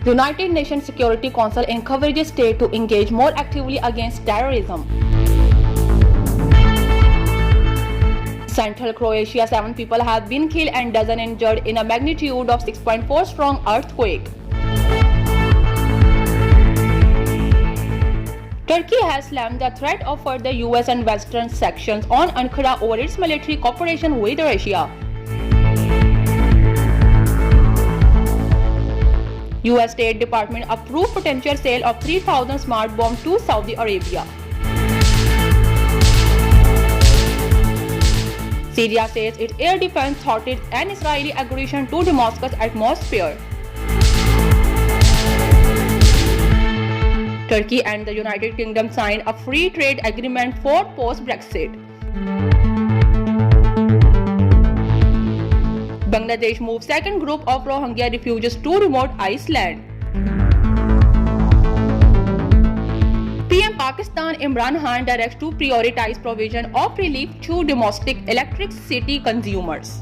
The United Nations Security Council encourages states to engage more actively against terrorism. Central Croatia, 7 people have been killed and dozens injured in a magnitude of 6.4 strong earthquake. Turkey has slammed the threat of further US and Western sanctions on Ankara over its military cooperation with Russia. US State Department approved potential sale of 3,000 smart bombs to Saudi Arabia. Syria says its air defense thwarted an Israeli aggression to Damascus atmosphere. Turkey and the United Kingdom signed a free trade agreement for post-Brexit. Bangladesh moves second group of Rohingya refugees to remote Iceland. PM Pakistan Imran Khan directs to prioritize provision of relief to domestic electricity consumers.